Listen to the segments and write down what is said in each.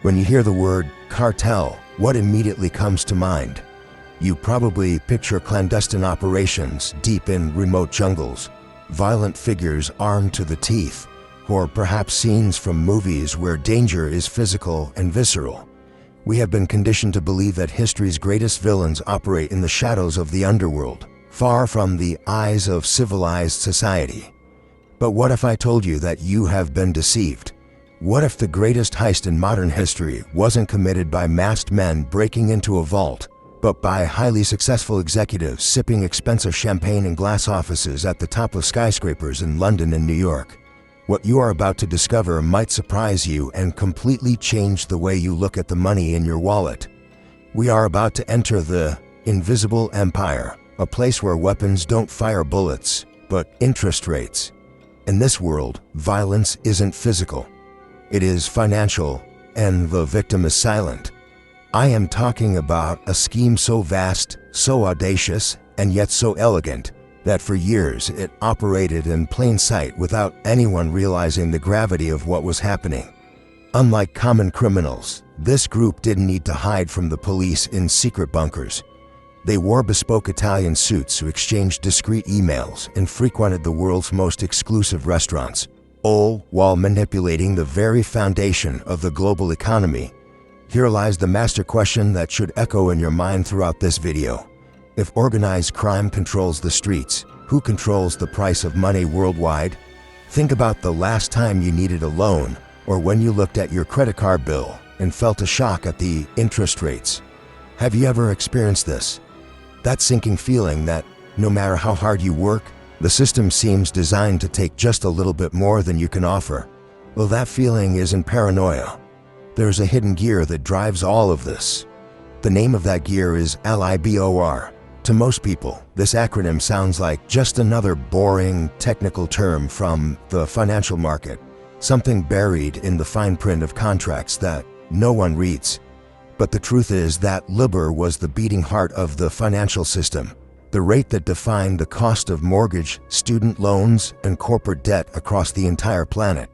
When you hear the word cartel, what immediately comes to mind? You probably picture clandestine operations deep in remote jungles, violent figures armed to the teeth, or perhaps scenes from movies where danger is physical and visceral. We have been conditioned to believe that history's greatest villains operate in the shadows of the underworld, far from the eyes of civilized society. But what if I told you that you have been deceived? What if the greatest heist in modern history wasn't committed by masked men breaking into a vault, but by highly successful executives sipping expensive champagne in glass offices at the top of skyscrapers in London and New York? What you are about to discover might surprise you and completely change the way you look at the money in your wallet. We are about to enter the invisible empire, a place where weapons don't fire bullets, but interest rates. In this world, violence isn't physical. It is financial, and the victim is silent. I am talking about a scheme so vast, so audacious, and yet so elegant that for years it operated in plain sight without anyone realizing the gravity of what was happening. Unlike common criminals, this group didn't need to hide from the police in secret bunkers. They wore bespoke Italian suits who exchanged discreet emails and frequented the world's most exclusive restaurants, all while manipulating the very foundation of the global economy. Here lies the master question that should echo in your mind throughout this video. If organized crime controls the streets, who controls the price of money worldwide? Think about the last time you needed a loan, or when you looked at your credit card bill and felt a shock at the interest rates. Have you ever experienced this? That sinking feeling that no matter how hard you work, the system seems designed to take just a little bit more than you can offer. Well, that feeling isn't paranoia. There's a hidden gear that drives all of this. The name of that gear is LIBOR. To most people, this acronym sounds like just another boring technical term from the financial market, something buried in the fine print of contracts that no one reads. But the truth is that LIBOR was the beating heart of the financial system, the rate that defined the cost of mortgage, student loans, and corporate debt across the entire planet.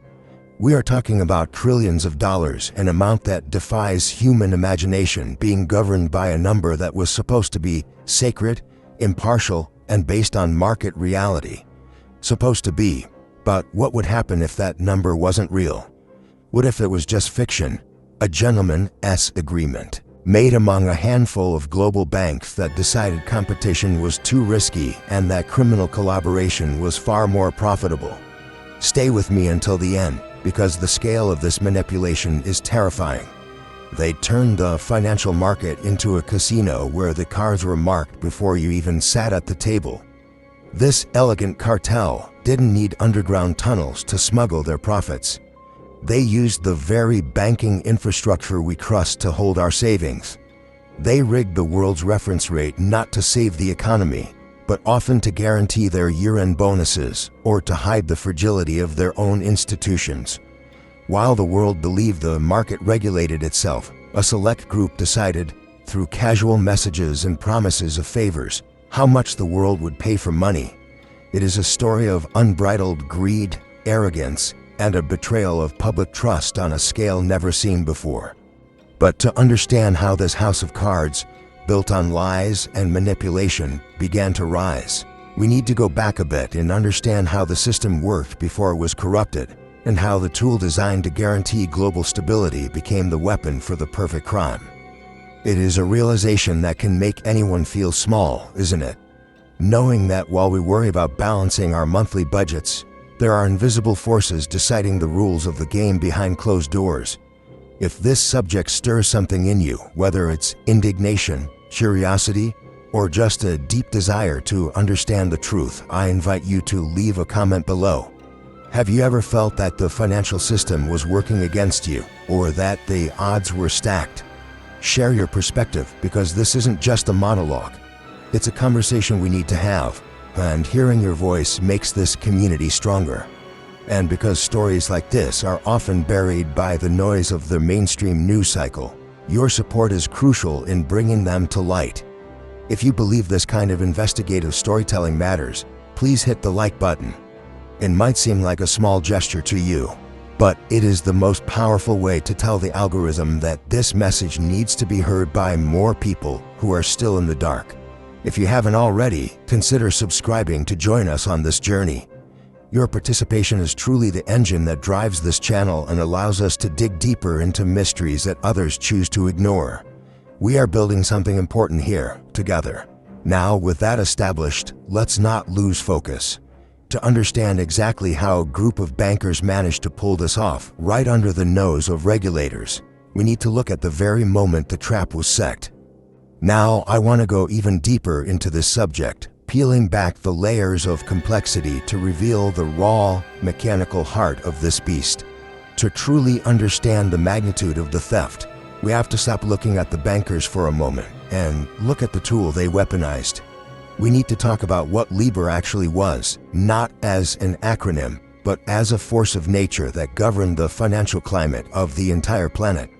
We are talking about trillions of dollars, an amount that defies human imagination, being governed by a number that was supposed to be sacred, impartial, and based on market reality. Supposed to be, but what would happen if that number wasn't real? What if it was just fiction, a gentleman's agreement made among a handful of global banks that decided competition was too risky and that criminal collaboration was far more profitable? Stay with me until the end, because the scale of this manipulation is terrifying. They turned the financial market into a casino where the cards were marked before you even sat at the table. This elegant cartel didn't need underground tunnels to smuggle their profits. They used the very banking infrastructure we trust to hold our savings. They rigged the world's reference rate not to save the economy, but often to guarantee their year-end bonuses or to hide the fragility of their own institutions. While the world believed the market regulated itself, a select group decided, through casual messages and promises of favors, how much the world would pay for money. It is a story of unbridled greed, arrogance, and a betrayal of public trust on a scale never seen before. But to understand how this house of cards, built on lies and manipulation, began to rise, we need to go back a bit and understand how the system worked before it was corrupted, and how the tool designed to guarantee global stability became the weapon for the perfect crime. It is a realization that can make anyone feel small, isn't it? Knowing that while we worry about balancing our monthly budgets, there are invisible forces deciding the rules of the game behind closed doors. If this subject stirs something in you, whether it's indignation, curiosity, or just a deep desire to understand the truth, I invite you to leave a comment below. Have you ever felt that the financial system was working against you, or that the odds were stacked? Share your perspective, because this isn't just a monologue. It's a conversation we need to have, and hearing your voice makes this community stronger. And because stories like this are often buried by the noise of the mainstream news cycle, your support is crucial in bringing them to light. If you believe this kind of investigative storytelling matters, please hit the like button. It might seem like a small gesture to you, But it is the most powerful way to tell the algorithm that this message needs to be heard by more people who are still in the dark. If you haven't already, consider subscribing to join us on this journey. Your participation is truly the engine that drives this channel and allows us to dig deeper into mysteries that others choose to ignore. We are building something important here, together. Now, with that established, let's not lose focus. To understand exactly how a group of bankers managed to pull this off right under the nose of regulators, we need to look at the very moment the trap was set. Now, I want to go even deeper into this subject, peeling back the layers of complexity to reveal the raw, mechanical heart of this beast. To truly understand the magnitude of the theft, we have to stop looking at the bankers for a moment and look at the tool they weaponized. We need to talk about what LIBOR actually was, not as an acronym, but as a force of nature that governed the financial climate of the entire planet.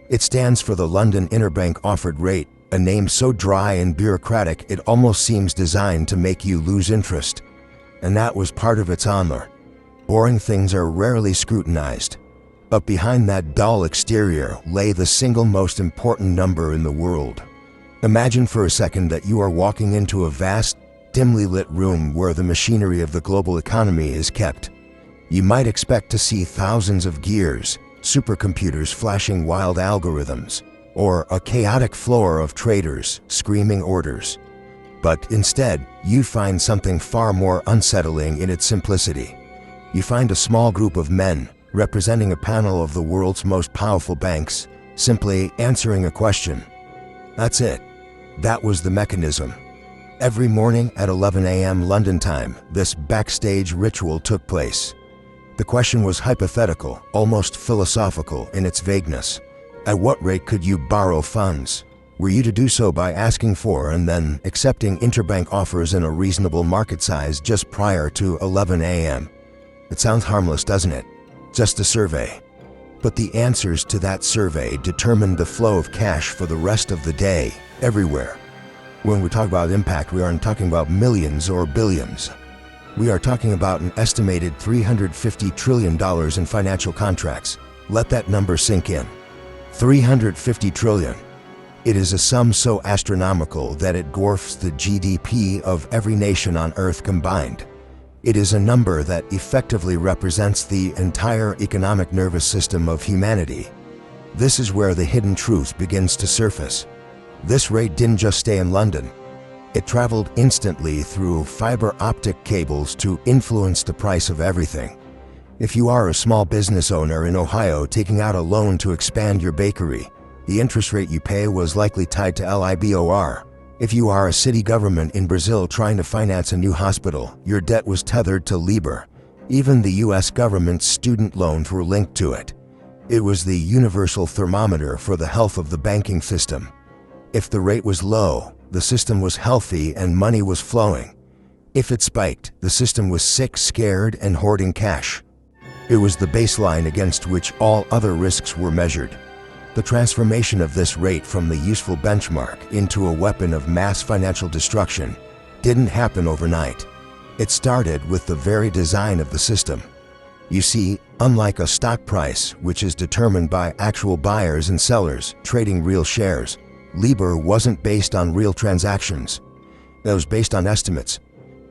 It stands for the London Interbank Offered Rate, a name so dry and bureaucratic it almost seems designed to make you lose interest. And that was part of its honor. Boring things are rarely scrutinized. But behind that dull exterior lay the single most important number in the world. Imagine for a second that you are walking into a vast, dimly lit room where the machinery of the global economy is kept. You might expect to see thousands of gears, supercomputers flashing wild algorithms, or a chaotic floor of traders screaming orders. But instead, you find something far more unsettling in its simplicity. You find a small group of men, representing a panel of the world's most powerful banks, simply answering a question. That's it. That was the mechanism. Every morning at 11 a.m. London time, this backstage ritual took place. The question was hypothetical, almost philosophical in its vagueness. At what rate could you borrow funds? Were you to do so by asking for and then accepting interbank offers in a reasonable market size just prior to 11 a.m.? It sounds harmless, doesn't it? Just a survey. But the answers to that survey determined the flow of cash for the rest of the day, everywhere. When we talk about impact, we aren't talking about millions or billions. We are talking about an estimated $350 trillion in financial contracts. Let that number sink in. 350 trillion. It is a sum so astronomical that it dwarfs the GDP of every nation on Earth combined. It is a number that effectively represents the entire economic nervous system of humanity. This is where the hidden truth begins to surface. This rate didn't just stay in London. It traveled instantly through fiber optic cables to influence the price of everything. If you are a small business owner in Ohio taking out a loan to expand your bakery, the interest rate you pay was likely tied to LIBOR. If you are a city government in Brazil trying to finance a new hospital, your debt was tethered to LIBOR. Even the US government's student loans were linked to it. It was the universal thermometer for the health of the banking system. If the rate was low, the system was healthy and money was flowing. If it spiked, the system was sick, scared, and hoarding cash. It was the baseline against which all other risks were measured. The transformation of this rate from the useful benchmark into a weapon of mass financial destruction didn't happen overnight. It started with the very design of the system. You see, unlike a stock price, which is determined by actual buyers and sellers trading real shares, LIBOR wasn't based on real transactions. It was based on estimates.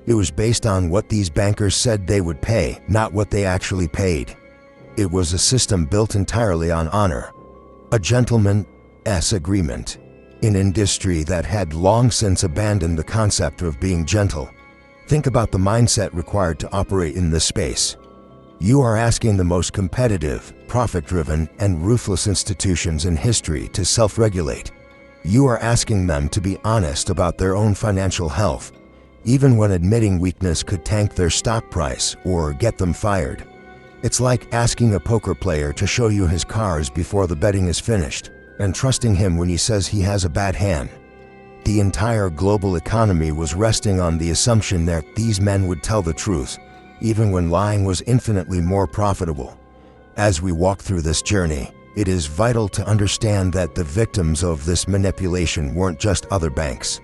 It was based on what these bankers said they would pay, not what they actually paid. It was a system built entirely on honor. A gentleman's agreement, an industry that had long since abandoned the concept of being gentle. Think about the mindset required to operate in this space. You are asking the most competitive, profit-driven, and ruthless institutions in history to self-regulate. You are asking them to be honest about their own financial health, even when admitting weakness could tank their stock price or get them fired. It's like asking a poker player to show you his cards before the betting is finished, and trusting him when he says he has a bad hand. The entire global economy was resting on the assumption that these men would tell the truth, even when lying was infinitely more profitable. As we walk through this journey, it is vital to understand that the victims of this manipulation weren't just other banks.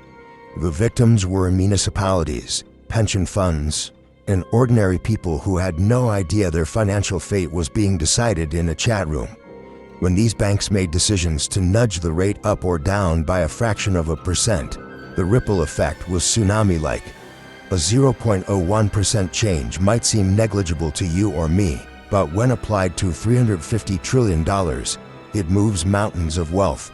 The victims were municipalities, pension funds, and ordinary people who had no idea their financial fate was being decided in a chat room. When these banks made decisions to nudge the rate up or down by a fraction of a percent, the ripple effect was tsunami-like. A 0.01% change might seem negligible to you or me, but when applied to $350 trillion, it moves mountains of wealth.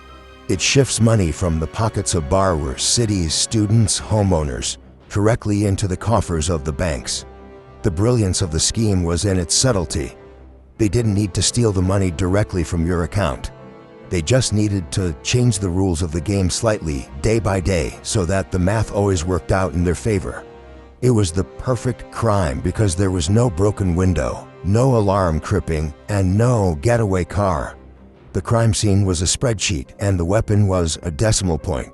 It shifts money from the pockets of borrowers, cities, students, homeowners, directly into the coffers of the banks. The brilliance of the scheme was in its subtlety. They didn't need to steal the money directly from your account. They just needed to change the rules of the game slightly, day by day, so that the math always worked out in their favor. It was the perfect crime because there was no broken window, no alarm tripping, and no getaway car. The crime scene was a spreadsheet and the weapon was a decimal point.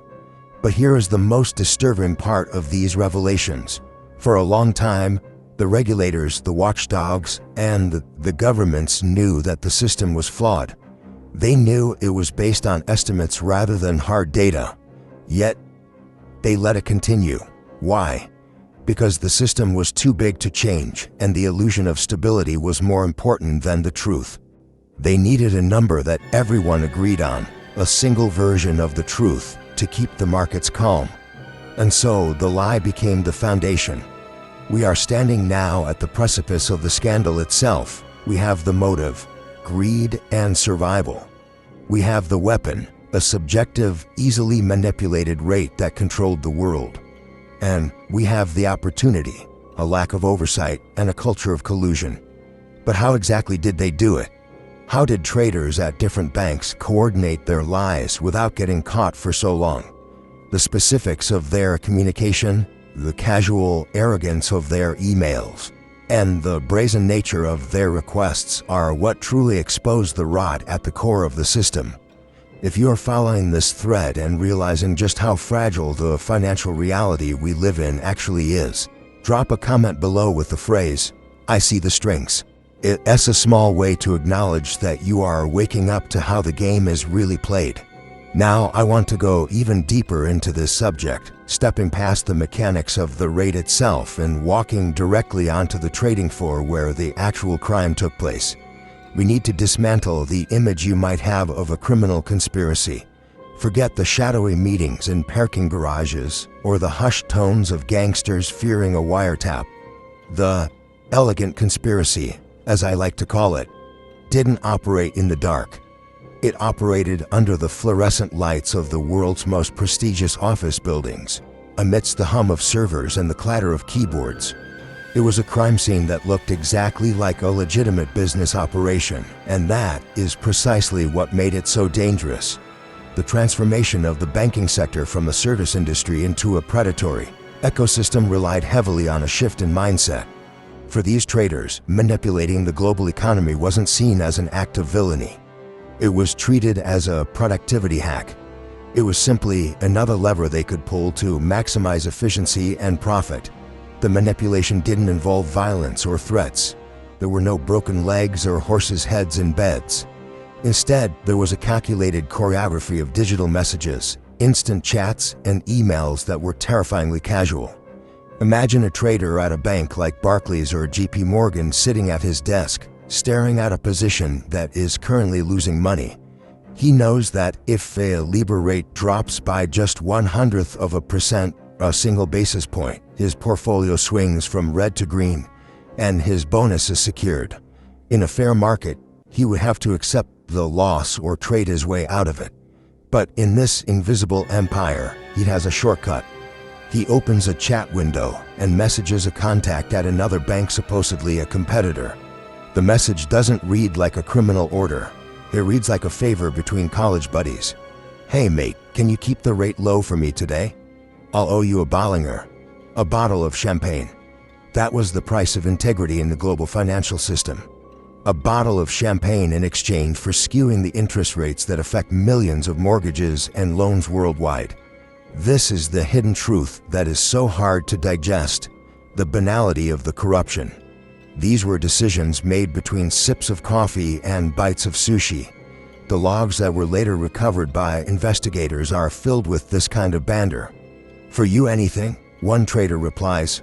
But here is the most disturbing part of these revelations. For a long time, the regulators, the watchdogs, and the governments knew that the system was flawed. They knew it was based on estimates rather than hard data. Yet, they let it continue. Why? Because the system was too big to change, and the illusion of stability was more important than the truth. They needed a number that everyone agreed on, a single version of the truth, to keep the markets calm. And so the lie became the foundation. We are standing now at the precipice of the scandal itself. We have the motive, greed and survival. We have the weapon, a subjective, easily manipulated rate that controlled the world. And we have the opportunity, a lack of oversight, and a culture of collusion. But how exactly did they do it? How did traders at different banks coordinate their lies without getting caught for so long? The specifics of their communication, the casual arrogance of their emails, and the brazen nature of their requests are what truly expose the rot at the core of the system. If you are following this thread and realizing just how fragile the financial reality we live in actually is, drop a comment below with the phrase, "I see the strings." It's a small way to acknowledge that you are waking up to how the game is really played. Now I want to go even deeper into this subject, stepping past the mechanics of the rate itself and walking directly onto the trading floor where the actual crime took place. We need to dismantle the image you might have of a criminal conspiracy. Forget the shadowy meetings in parking garages or the hushed tones of gangsters fearing a wiretap. The elegant conspiracy, as I like to call it, didn't operate in the dark. It operated under the fluorescent lights of the world's most prestigious office buildings, amidst the hum of servers and the clatter of keyboards. It was a crime scene that looked exactly like a legitimate business operation, and that is precisely what made it so dangerous. The transformation of the banking sector from a service industry into a predatory ecosystem relied heavily on a shift in mindset. For these traders, manipulating the global economy wasn't seen as an act of villainy. It was treated as a productivity hack. It was simply another lever they could pull to maximize efficiency and profit. The manipulation didn't involve violence or threats. There were no broken legs or horses' heads in beds. Instead, there was a calculated choreography of digital messages, instant chats, and emails that were terrifyingly casual. Imagine a trader at a bank like Barclays or JP Morgan sitting at his desk, staring at a position that is currently losing money. He knows that if a LIBOR rate drops by just 0.01%, a single basis point, his portfolio swings from red to green, and his bonus is secured. In a fair market, he would have to accept the loss or trade his way out of it. But in this invisible empire, he has a shortcut. He opens a chat window and messages a contact at another bank, supposedly a competitor. The message doesn't read like a criminal order. It reads like a favor between college buddies. "Hey mate, can you keep the rate low for me today? I'll owe you a Bollinger, a bottle of champagne." That was the price of integrity in the global financial system. A bottle of champagne in exchange for skewing the interest rates that affect millions of mortgages and loans worldwide. This is the hidden truth that is so hard to digest, the banality of the corruption. These were decisions made between sips of coffee and bites of sushi. The logs that were later recovered by investigators are filled with this kind of banter. "For you anything?" One trader replies.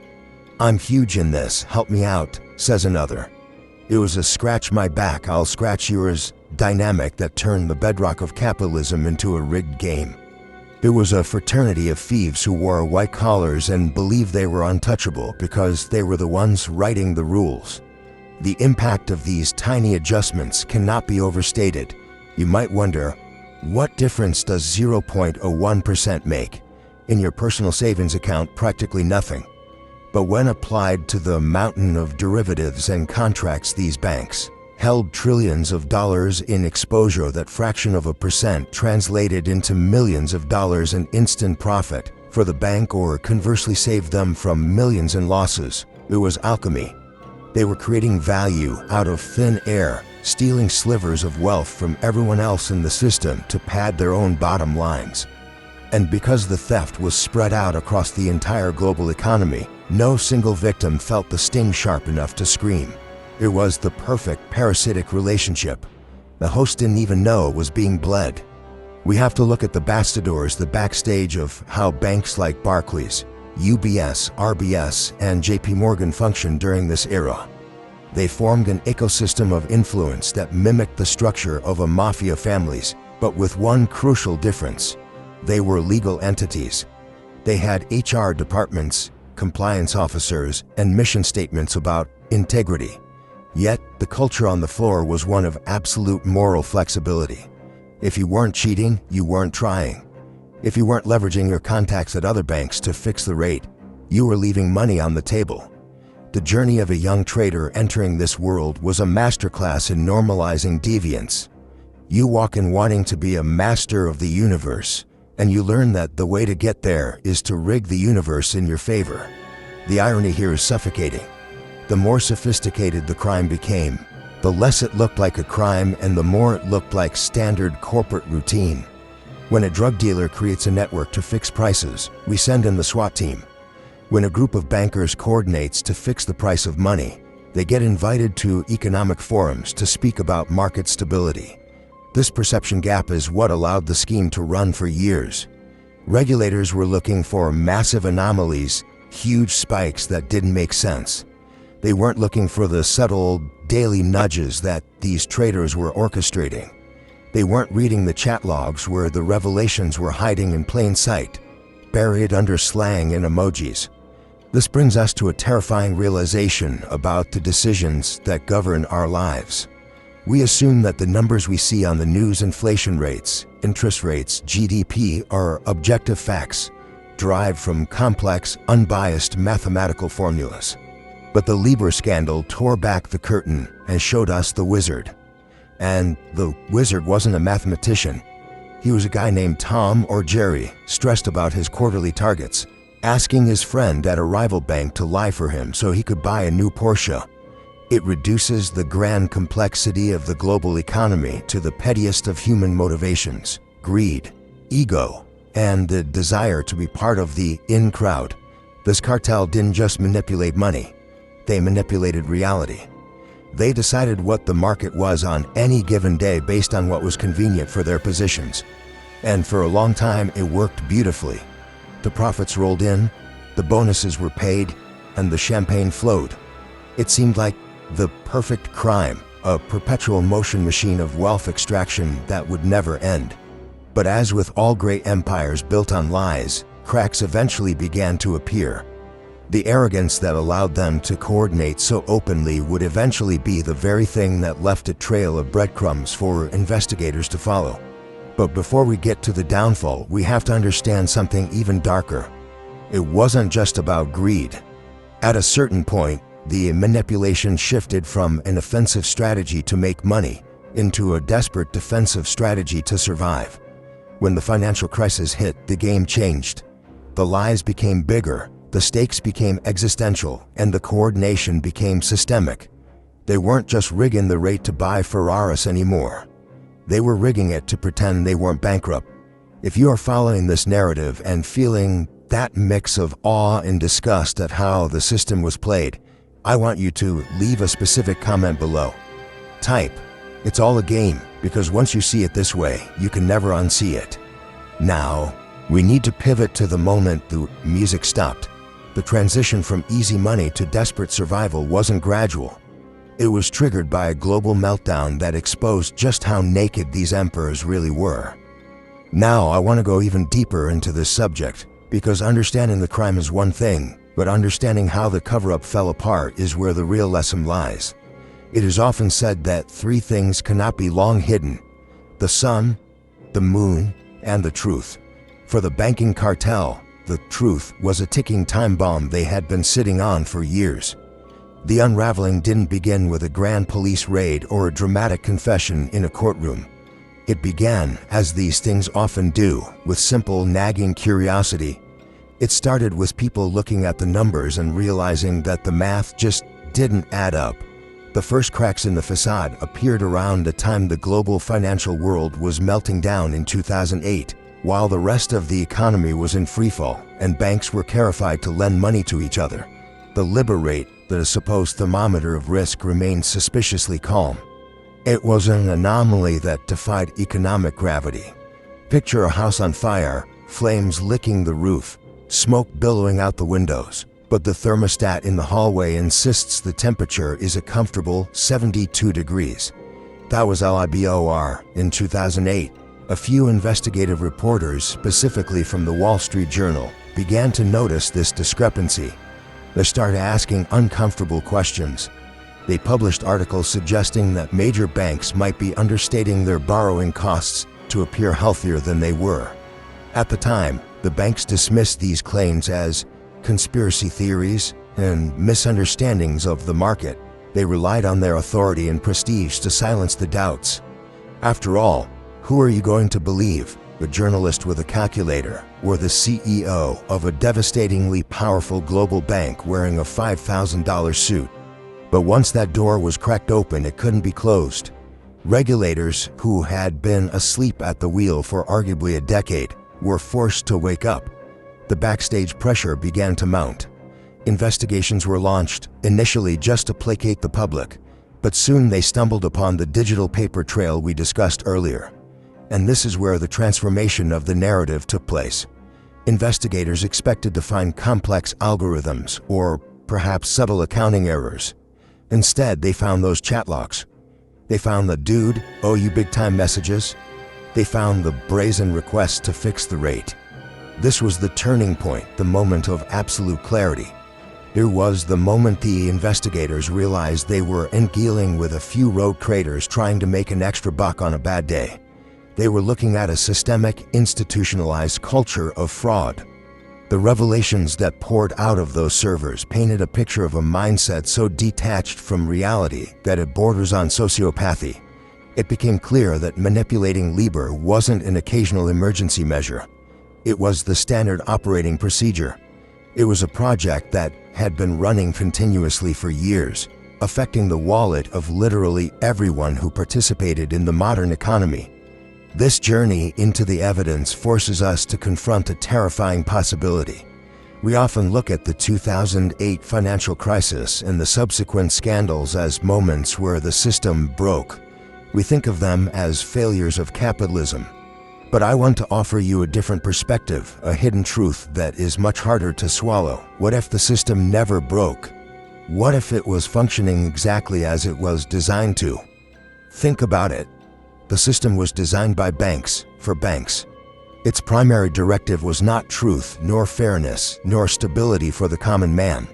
"I'm huge in this, help me out," says another. It was a scratch my back, I'll scratch yours dynamic that turned the bedrock of capitalism into a rigged game. It was a fraternity of thieves who wore white collars and believed they were untouchable because they were the ones writing the rules. The impact of these tiny adjustments cannot be overstated. You might wonder, what difference does 0.01% make? In your personal savings account, practically nothing. But when applied to the mountain of derivatives and contracts these banks held trillions of dollars in exposure, that fraction of a percent translated into millions of dollars in instant profit for the bank, or conversely saved them from millions in losses. It was alchemy. They were creating value out of thin air, stealing slivers of wealth from everyone else in the system to pad their own bottom lines. And because the theft was spread out across the entire global economy, no single victim felt the sting sharp enough to scream. It was the perfect parasitic relationship. The host didn't even know it was being bled. We have to look at the bastidors, the backstage of how banks like Barclays, UBS, RBS, and JP Morgan functioned during this era. They formed an ecosystem of influence that mimicked the structure of a mafia families, but with one crucial difference. They were legal entities. They had HR departments, compliance officers, and mission statements about integrity. Yet, the culture on the floor was one of absolute moral flexibility. If you weren't cheating, you weren't trying. If you weren't leveraging your contacts at other banks to fix the rate, you were leaving money on the table. The journey of a young trader entering this world was a masterclass in normalizing deviance. You walk in wanting to be a master of the universe, and you learn that the way to get there is to rig the universe in your favor. The irony here is suffocating. The more sophisticated the crime became, the less it looked like a crime and the more it looked like standard corporate routine. When a drug dealer creates a network to fix prices, we send in the SWAT team. When a group of bankers coordinates to fix the price of money, they get invited to economic forums to speak about market stability. This perception gap is what allowed the scheme to run for years. Regulators were looking for massive anomalies, huge spikes that didn't make sense. They weren't looking for the subtle daily nudges that these traders were orchestrating. They weren't reading the chat logs where the revelations were hiding in plain sight, buried under slang and emojis. This brings us to a terrifying realization about the decisions that govern our lives. We assume that the numbers we see on the news, inflation rates, interest rates, GDP, are objective facts, derived from complex, unbiased mathematical formulas. But the LIBOR scandal tore back the curtain and showed us the wizard. And the wizard wasn't a mathematician. He was a guy named Tom or Jerry, stressed about his quarterly targets, asking his friend at a rival bank to lie for him so he could buy a new Porsche. It reduces the grand complexity of the global economy to the pettiest of human motivations: greed, ego, and the desire to be part of the in crowd. This cartel didn't just manipulate money. They manipulated reality. They decided what the market was on any given day based on what was convenient for their positions. And for a long time, it worked beautifully. The profits rolled in, the bonuses were paid, and the champagne flowed. It seemed like the perfect crime, a perpetual motion machine of wealth extraction that would never end. But as with all great empires built on lies, cracks eventually began to appear. The arrogance that allowed them to coordinate so openly would eventually be the very thing that left a trail of breadcrumbs for investigators to follow. But before we get to the downfall, we have to understand something even darker. It wasn't just about greed. At a certain point, the manipulation shifted from an offensive strategy to make money into a desperate defensive strategy to survive. When the financial crisis hit, the game changed. The lies became bigger. The stakes became existential, and the coordination became systemic. They weren't just rigging the rate to buy Ferraris anymore. They were rigging it to pretend they weren't bankrupt. If you are following this narrative and feeling that mix of awe and disgust at how the system was played, I want you to leave a specific comment below. Type, "It's all a game," because once you see it this way, you can never unsee it. Now, we need to pivot to the moment the music stopped. The transition from easy money to desperate survival wasn't gradual. It was triggered by a global meltdown that exposed just how naked these emperors really were. Now I want to go even deeper into this subject, because understanding the crime is one thing, but understanding how the cover-up fell apart is where the real lesson lies. It is often said that three things cannot be long hidden: the sun, the moon, and the truth. For the banking cartel, the truth was a ticking time bomb they had been sitting on for years. The unraveling didn't begin with a grand police raid or a dramatic confession in a courtroom. It began, as these things often do, with simple, nagging curiosity. It started with people looking at the numbers and realizing that the math just didn't add up. The first cracks in the facade appeared around the time the global financial world was melting down in 2008, while the rest of the economy was in freefall and banks were terrified to lend money to each other. The LIBOR rate, the supposed thermometer of risk, remained suspiciously calm. It was an anomaly that defied economic gravity. Picture a house on fire, flames licking the roof, smoke billowing out the windows, but the thermostat in the hallway insists the temperature is a comfortable 72 degrees. That was LIBOR in 2008. A few investigative reporters, specifically from the Wall Street Journal, began to notice this discrepancy. They started asking uncomfortable questions. They published articles suggesting that major banks might be understating their borrowing costs to appear healthier than they were. At the time, the banks dismissed these claims as conspiracy theories and misunderstandings of the market. They relied on their authority and prestige to silence the doubts. After all, who are you going to believe? The journalist with a calculator, or the CEO of a devastatingly powerful global bank wearing a $5,000 suit? But once that door was cracked open, it couldn't be closed. Regulators, who had been asleep at the wheel for arguably a decade, were forced to wake up. The backstage pressure began to mount. Investigations were launched, initially just to placate the public, but soon they stumbled upon the digital paper trail we discussed earlier. And this is where the transformation of the narrative took place. Investigators expected to find complex algorithms or perhaps subtle accounting errors. Instead, they found those chat logs. They found the "dude, owe you big time" messages. They found the brazen request to fix the rate. This was the turning point, the moment of absolute clarity. It was the moment the investigators realized they were dealing with a few rogue traders trying to make an extra buck on a bad day. They were looking at a systemic, institutionalized culture of fraud. The revelations that poured out of those servers painted a picture of a mindset so detached from reality that it borders on sociopathy. It became clear that manipulating LIBOR wasn't an occasional emergency measure. It was the standard operating procedure. It was a project that had been running continuously for years, affecting the wallet of literally everyone who participated in the modern economy. This journey into the evidence forces us to confront a terrifying possibility. We often look at the 2008 financial crisis and the subsequent scandals as moments where the system broke. We think of them as failures of capitalism. But I want to offer you a different perspective, a hidden truth that is much harder to swallow. What if the system never broke? What if it was functioning exactly as it was designed to? Think about it. The system was designed by banks, for banks. Its primary directive was not truth, nor fairness, nor stability for the common man.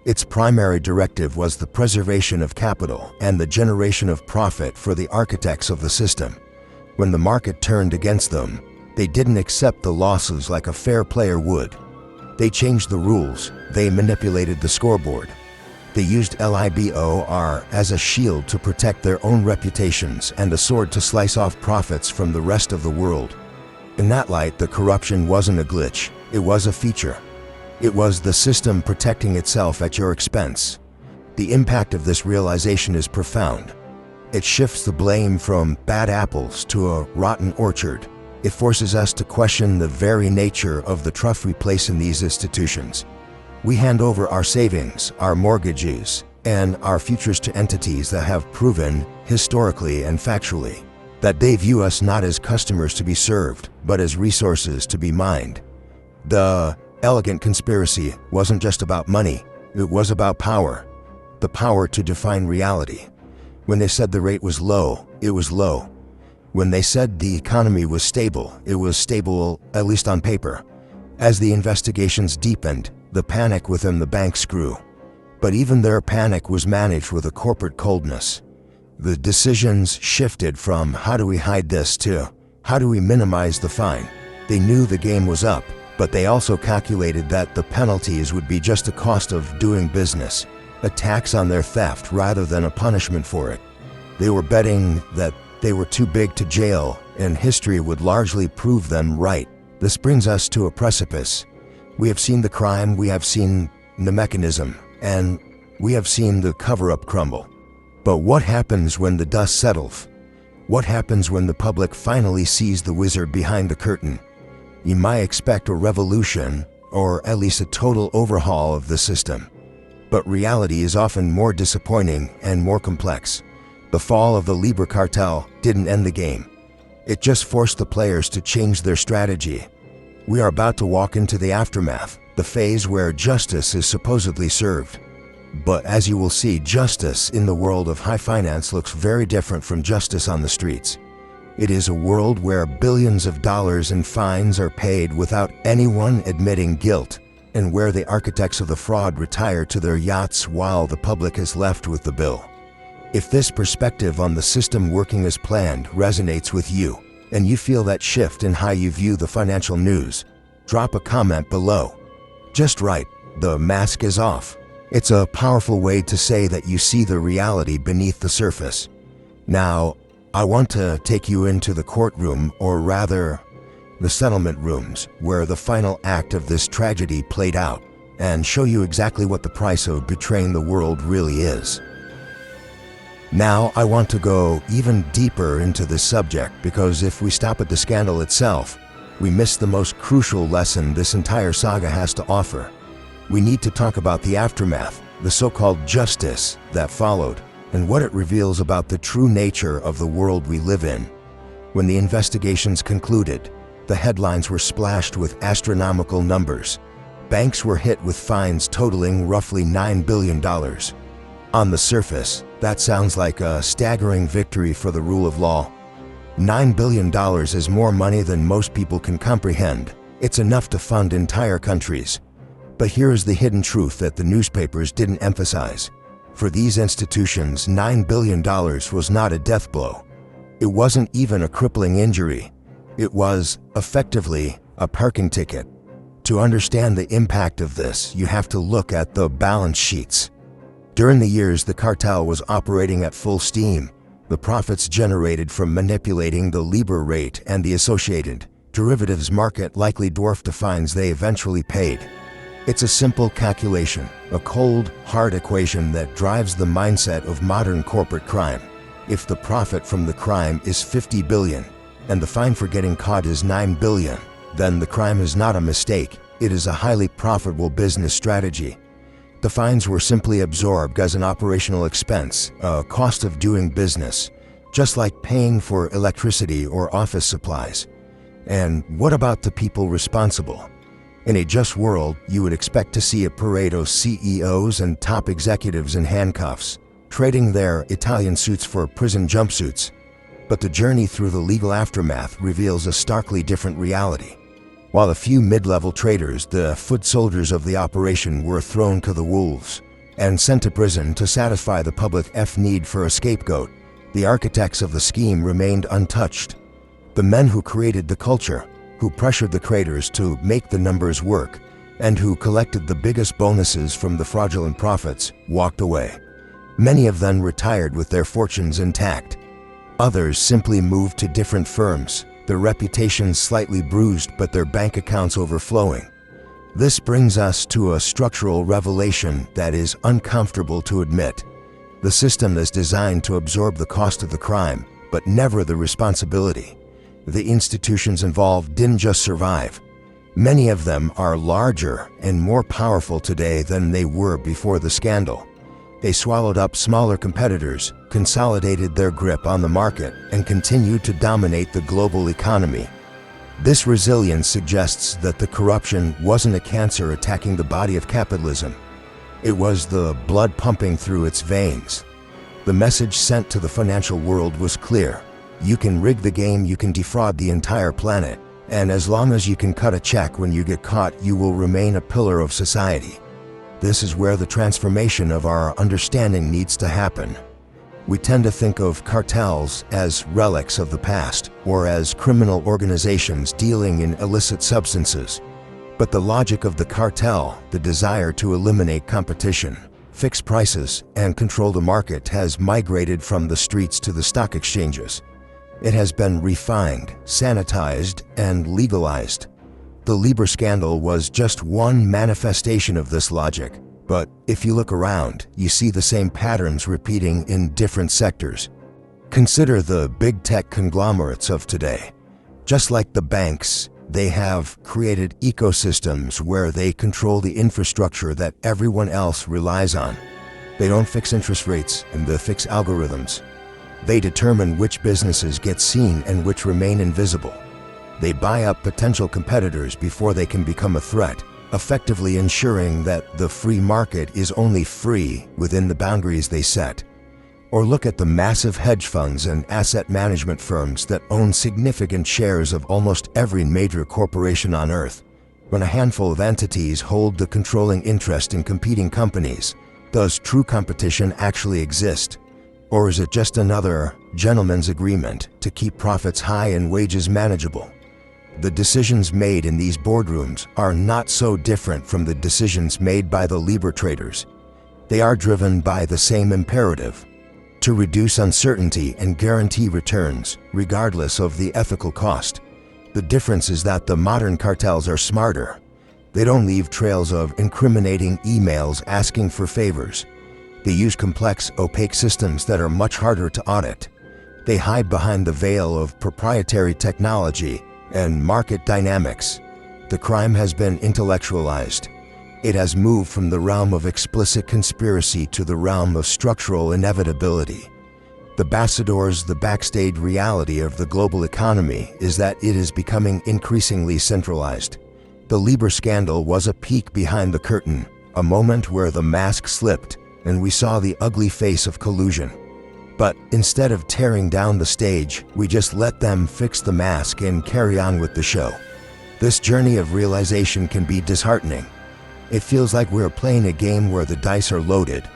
Its primary directive was the preservation of capital and the generation of profit for the architects of the system. When the market turned against them, they didn't accept the losses like a fair player would. They changed the rules. They manipulated the scoreboard. They used LIBOR as a shield to protect their own reputations and a sword to slice off profits from the rest of the world. In that light, the corruption wasn't a glitch. It was a feature. It was the system protecting itself at your expense. The impact of this realization is profound. It shifts the blame from bad apples to a rotten orchard. It forces us to question the very nature of the trust we place in these institutions. We hand over our savings, our mortgages, and our futures to entities that have proven, historically and factually, that they view us not as customers to be served, but as resources to be mined. The elegant conspiracy wasn't just about money, it was about power. The power to define reality. When they said the rate was low, it was low. When they said the economy was stable, it was stable, at least on paper. As the investigations deepened, the panic within the banks grew. But even their panic was managed with a corporate coldness. The decisions shifted from how do we hide this to how do we minimize the fine. They knew the game was up, but they also calculated that the penalties would be just a cost of doing business, a tax on their theft rather than a punishment for it. They were betting that they were too big to jail, and history would largely prove them right. This brings us to a precipice. We have seen the crime, we have seen the mechanism, and we have seen the cover-up crumble. But what happens when the dust settles? What happens when the public finally sees the wizard behind the curtain? You might expect a revolution, or at least a total overhaul of the system. But reality is often more disappointing and more complex. The fall of the LIBOR Cartel didn't end the game. It just forced the players to change their strategy. We are about to walk into the aftermath, the phase where justice is supposedly served. But as you will see, justice in the world of high finance looks very different from justice on the streets. It is a world where billions of dollars in fines are paid without anyone admitting guilt, and where the architects of the fraud retire to their yachts while the public is left with the bill. If this perspective on the system working as planned resonates with you, and you feel that shift in how you view the financial news, drop a comment below. Just right, the mask is off. It's a powerful way to say that you see the reality beneath the surface. Now, I want to take you into the courtroom, or rather, the settlement rooms, where the final act of this tragedy played out, and show you exactly what the price of betraying the world really is. Now, I want to go even deeper into this subject, because if we stop at the scandal itself, we miss the most crucial lesson this entire saga has to offer. We need to talk about the aftermath, the so-called justice that followed, and what it reveals about the true nature of the world we live in. When the investigations concluded, the headlines were splashed with astronomical numbers. Banks were hit with fines totaling roughly $9 billion. On the surface, that sounds like a staggering victory for the rule of law. $9 billion is more money than most people can comprehend. It's enough to fund entire countries. But here is the hidden truth that the newspapers didn't emphasize. For these institutions, $9 billion was not a death blow. It wasn't even a crippling injury. It was, effectively, a parking ticket. To understand the impact of this, you have to look at the balance sheets. During the years the cartel was operating at full steam, the profits generated from manipulating the LIBOR rate and the associated derivatives market likely dwarfed the fines they eventually paid. It's a simple calculation, a cold, hard equation that drives the mindset of modern corporate crime. If the profit from the crime is $50 billion, and the fine for getting caught is $9 billion, then the crime is not a mistake, it is a highly profitable business strategy. The fines were simply absorbed as an operational expense, a cost of doing business, just like paying for electricity or office supplies. And what about the people responsible? In a just world, you would expect to see a parade of CEOs and top executives in handcuffs, trading their Italian suits for prison jumpsuits. But the journey through the legal aftermath reveals a starkly different reality. While a few mid-level traders, the foot soldiers of the operation, were thrown to the wolves and sent to prison to satisfy the public need for a scapegoat, the architects of the scheme remained untouched. The men who created the culture, who pressured the traders to make the numbers work, and who collected the biggest bonuses from the fraudulent profits, walked away. Many of them retired with their fortunes intact. Others simply moved to different firms, their reputations slightly bruised but their bank accounts overflowing. This brings us to a structural revelation that is uncomfortable to admit. The system is designed to absorb the cost of the crime, but never the responsibility. The institutions involved didn't just survive. Many of them are larger and more powerful today than they were before the scandal. They swallowed up smaller competitors, consolidated their grip on the market, and continued to dominate the global economy. This resilience suggests that the corruption wasn't a cancer attacking the body of capitalism. It was the blood pumping through its veins. The message sent to the financial world was clear. You can rig the game, you can defraud the entire planet, and as long as you can cut a check when you get caught, you will remain a pillar of society. This is where the transformation of our understanding needs to happen. We tend to think of cartels as relics of the past, or as criminal organizations dealing in illicit substances. But the logic of the cartel, the desire to eliminate competition, fix prices, and control the market, has migrated from the streets to the stock exchanges. It has been refined, sanitized, and legalized. The LIBOR Scandal was just one manifestation of this logic, but if you look around, you see the same patterns repeating in different sectors. Consider the big tech conglomerates of today. Just like the banks, they have created ecosystems where they control the infrastructure that everyone else relies on. They don't fix interest rates, and they fix algorithms. They determine which businesses get seen and which remain invisible. They buy up potential competitors before they can become a threat, effectively ensuring that the free market is only free within the boundaries they set. Or look at the massive hedge funds and asset management firms that own significant shares of almost every major corporation on Earth. When a handful of entities hold the controlling interest in competing companies, does true competition actually exist? Or is it just another gentleman's agreement to keep profits high and wages manageable? The decisions made in these boardrooms are not so different from the decisions made by the LIBOR traders. They are driven by the same imperative: to reduce uncertainty and guarantee returns, regardless of the ethical cost. The difference is that the modern cartels are smarter. They don't leave trails of incriminating emails asking for favors. They use complex, opaque systems that are much harder to audit. They hide behind the veil of proprietary technology and market dynamics. The crime has been intellectualized. It has moved from the realm of explicit conspiracy to the realm of structural inevitability. The backstage reality of the global economy is that it is becoming increasingly centralized. The LIBOR Scandal was a peek behind the curtain, a moment where the mask slipped and we saw the ugly face of collusion. But instead of tearing down the stage, we just let them fix the mask and carry on with the show. This journey of realization can be disheartening. It feels like we're playing a game where the dice are loaded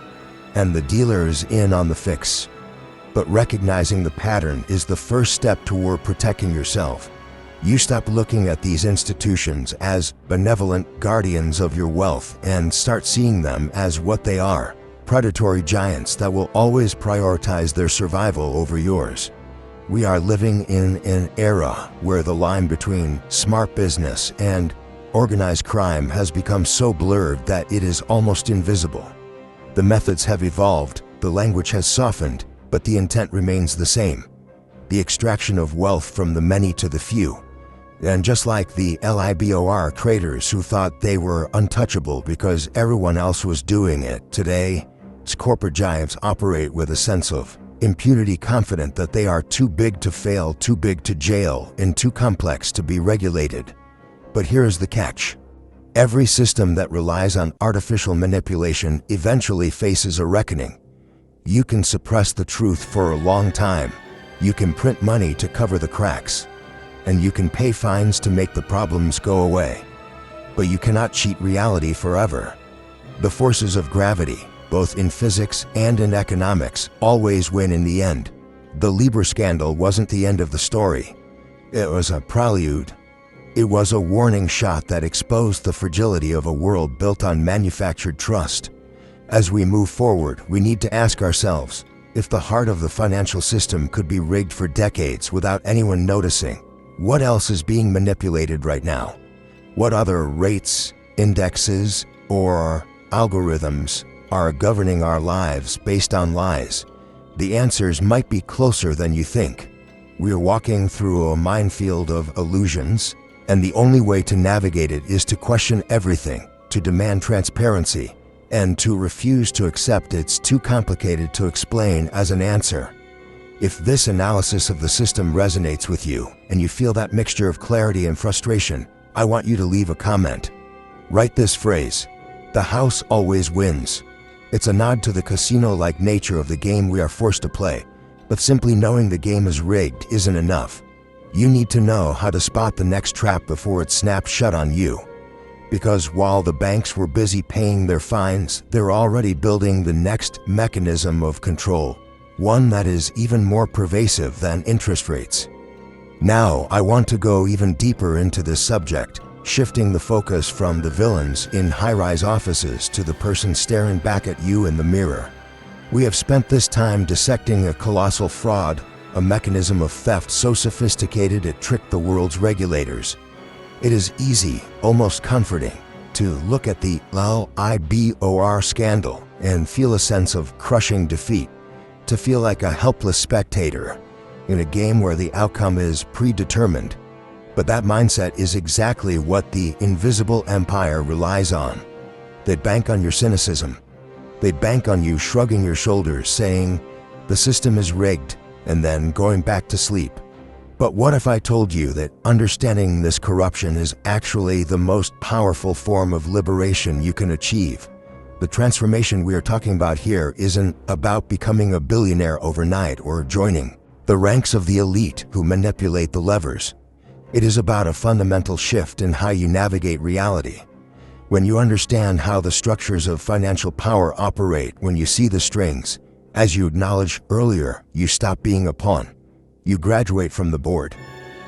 and the dealer is in on the fix. But recognizing the pattern is the first step toward protecting yourself. You stop looking at these institutions as benevolent guardians of your wealth and start seeing them as what they are: predatory giants that will always prioritize their survival over yours. We are living in an era where the line between smart business and organized crime has become so blurred that it is almost invisible. The methods have evolved, the language has softened, but the intent remains the same: the extraction of wealth from the many to the few. And just like the LIBOR traders who thought they were untouchable because everyone else was doing it, today, corporate giants operate with a sense of impunity, confident that they are too big to fail, too big to jail, and too complex to be regulated. But here's the catch. Every system that relies on artificial manipulation eventually faces a reckoning. You can suppress the truth for a long time. You can print money to cover the cracks. And you can pay fines to make the problems go away. But you cannot cheat reality forever. The forces of gravity, both in physics and in economics, always win in the end. The LIBOR Scandal wasn't the end of the story. It was a prelude. It was a warning shot that exposed the fragility of a world built on manufactured trust. As we move forward, we need to ask ourselves, if the heart of the financial system could be rigged for decades without anyone noticing, what else is being manipulated right now? What other rates, indexes, or algorithms are governing our lives based on lies? The answers might be closer than you think. We are walking through a minefield of illusions, and the only way to navigate it is to question everything, to demand transparency, and to refuse to accept it's too complicated to explain as an answer. If this analysis of the system resonates with you and you feel that mixture of clarity and frustration, I want you to leave a comment. Write this phrase: "The house always wins." It's a nod to the casino-like nature of the game we are forced to play, but simply knowing the game is rigged isn't enough. You need to know how to spot the next trap before it snaps shut on you. Because while the banks were busy paying their fines, they're already building the next mechanism of control, one that is even more pervasive than interest rates. Now, I want to go even deeper into this subject, shifting the focus from the villains in high-rise offices to the person staring back at you in the mirror. We have spent this time dissecting a colossal fraud, a mechanism of theft so sophisticated it tricked the world's regulators. It is easy, almost comforting, to look at the LIBOR scandal and feel a sense of crushing defeat, to feel like a helpless spectator in a game where the outcome is predetermined. But that mindset is exactly what the invisible empire relies on. They'd bank on your cynicism. They'd bank on you shrugging your shoulders, saying, "The system is rigged," and then going back to sleep. But what if I told you that understanding this corruption is actually the most powerful form of liberation you can achieve? The transformation we are talking about here isn't about becoming a billionaire overnight or joining the ranks of the elite who manipulate the levers. It is about a fundamental shift in how you navigate reality. When you understand how the structures of financial power operate, when you see the strings, as you acknowledged earlier, you stop being a pawn. You graduate from the board.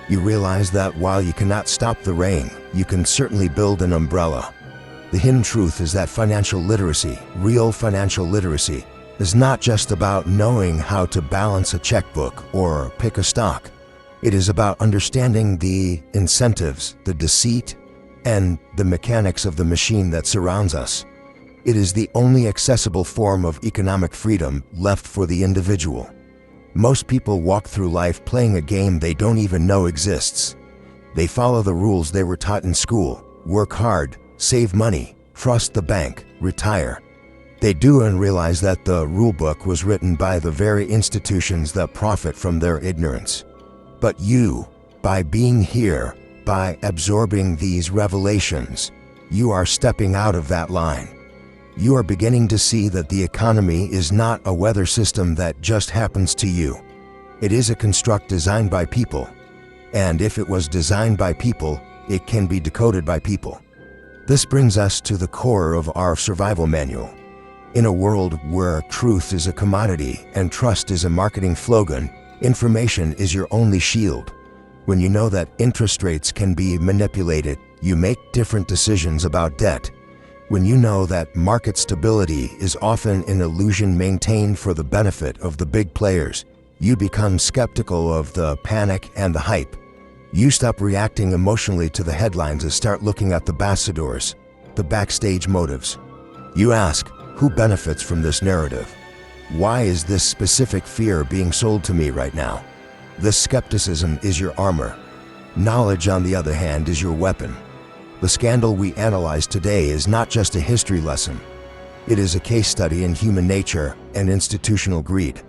You realize that while you cannot stop the rain, you can certainly build an umbrella. The hidden truth is that financial literacy, real financial literacy, is not just about knowing how to balance a checkbook or pick a stock. It is about understanding the incentives, the deceit, and the mechanics of the machine that surrounds us. It is the only accessible form of economic freedom left for the individual. Most people walk through life playing a game they don't even know exists. They follow the rules they were taught in school: work hard, save money, trust the bank, retire. They do and realize that the rulebook was written by the very institutions that profit from their ignorance. But you, by being here, by absorbing these revelations, you are stepping out of that line. You are beginning to see that the economy is not a weather system that just happens to you. It is a construct designed by people. And if it was designed by people, it can be decoded by people. This brings us to the core of our survival manual. In a world where truth is a commodity and trust is a marketing slogan, information is your only shield. When you know that interest rates can be manipulated, you make different decisions about debt. When you know that market stability is often an illusion maintained for the benefit of the big players, you become skeptical of the panic and the hype. You stop reacting emotionally to the headlines and start looking at the ambassadors, the backstage motives. You ask, who benefits from this narrative? Why is this specific fear being sold to me right now? This skepticism is your armor. Knowledge, on the other hand, is your weapon. The scandal we analyze today is not just a history lesson. It is a case study in human nature and institutional greed.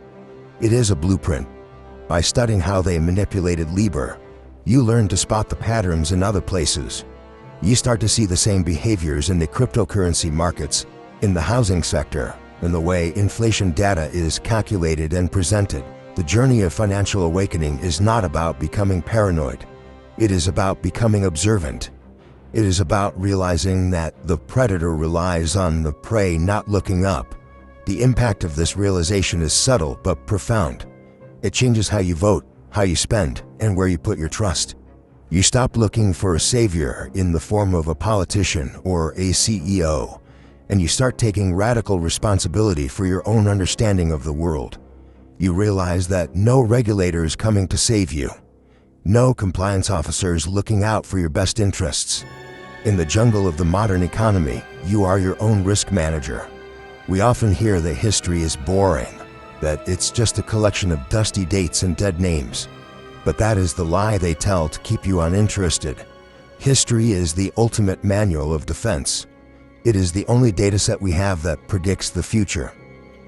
It is a blueprint. By studying how they manipulated LIBOR, you learn to spot the patterns in other places. You start to see the same behaviors in the cryptocurrency markets, in the housing sector, in the way inflation data is calculated and presented. The journey of financial awakening is not about becoming paranoid. It is about becoming observant. It is about realizing that the predator relies on the prey not looking up. The impact of this realization is subtle but profound. It changes how you vote, how you spend, and where you put your trust. You stop looking for a savior in the form of a politician or a CEO, and you start taking radical responsibility for your own understanding of the world. You realize that no regulator is coming to save you. No compliance officers looking out for your best interests. In the jungle of the modern economy, you are your own risk manager. We often hear that history is boring, that it's just a collection of dusty dates and dead names. But that is the lie they tell to keep you uninterested. History is the ultimate manual of defense. It is the only dataset we have that predicts the future.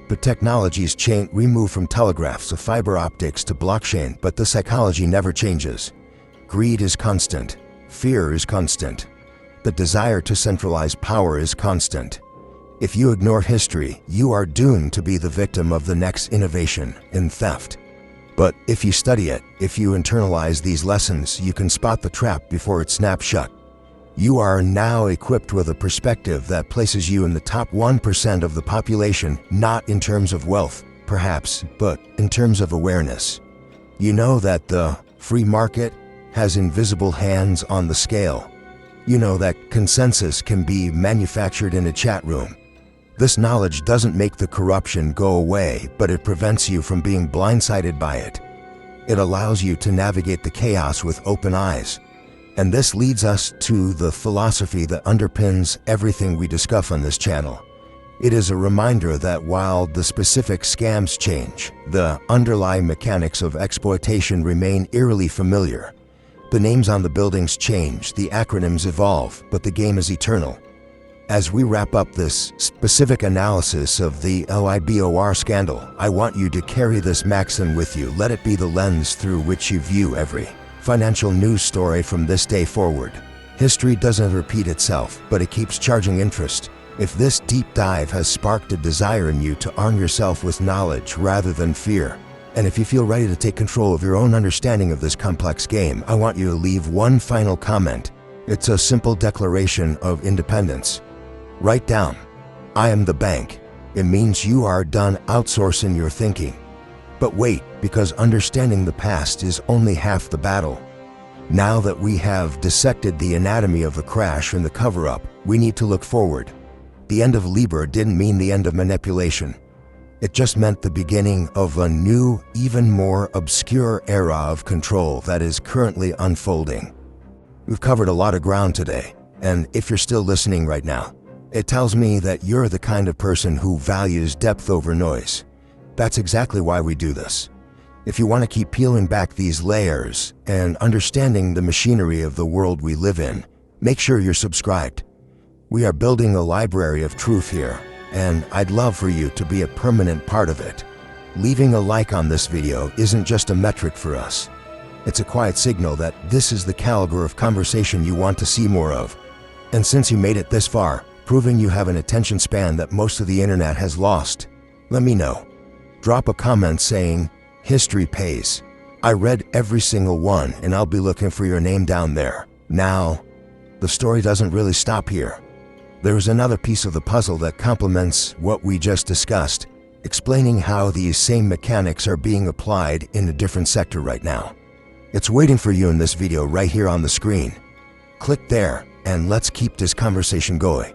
The technologies change. We move from telegraphs to fiber optics to blockchain, but the psychology never changes. Greed is constant. Fear is constant. The desire to centralize power is constant. If you ignore history, you are doomed to be the victim of the next innovation in theft. But if you study it, if you internalize these lessons, you can spot the trap before it snaps shut. You are now equipped with a perspective that places you in the top 1% of the population, not in terms of wealth, perhaps, but in terms of awareness. You know that the free market has invisible hands on the scale. You know that consensus can be manufactured in a chat room. This knowledge doesn't make the corruption go away, but it prevents you from being blindsided by it. It allows you to navigate the chaos with open eyes. And this leads us to the philosophy that underpins everything we discuss on this channel. It is a reminder that while the specific scams change, the underlying mechanics of exploitation remain eerily familiar. The names on the buildings change, the acronyms evolve, but the game is eternal. As we wrap up this specific analysis of the LIBOR scandal, I want you to carry this maxim with you. Let it be the lens through which you view every financial news story from this day forward. History doesn't repeat itself, but it keeps charging interest. If this deep dive has sparked a desire in you to arm yourself with knowledge rather than fear, and if you feel ready to take control of your own understanding of this complex game, I want you to leave one final comment. It's a simple declaration of independence. Write down, I am the bank. It means you are done outsourcing your thinking. But wait, because understanding the past is only half the battle. Now that we have dissected the anatomy of the crash and the cover-up, we need to look forward. The end of LIBOR didn't mean the end of manipulation. It just meant the beginning of a new, even more obscure era of control that is currently unfolding. We've covered a lot of ground today, and if you're still listening right now, it tells me that you're the kind of person who values depth over noise. That's exactly why we do this. If you want to keep peeling back these layers and understanding the machinery of the world we live in, make sure you're subscribed. We are building a library of truth here, and I'd love for you to be a permanent part of it. Leaving a like on this video isn't just a metric for us. It's a quiet signal that this is the caliber of conversation you want to see more of. And since you made it this far, proving you have an attention span that most of the internet has lost, let me know. Drop a comment saying, "History pays." I read every single one, and I'll be looking for your name down there. Now, the story doesn't really stop here. There's another piece of the puzzle that complements what we just discussed, explaining how these same mechanics are being applied in a different sector right now. It's waiting for you in this video right here on the screen. Click there, and let's keep this conversation going.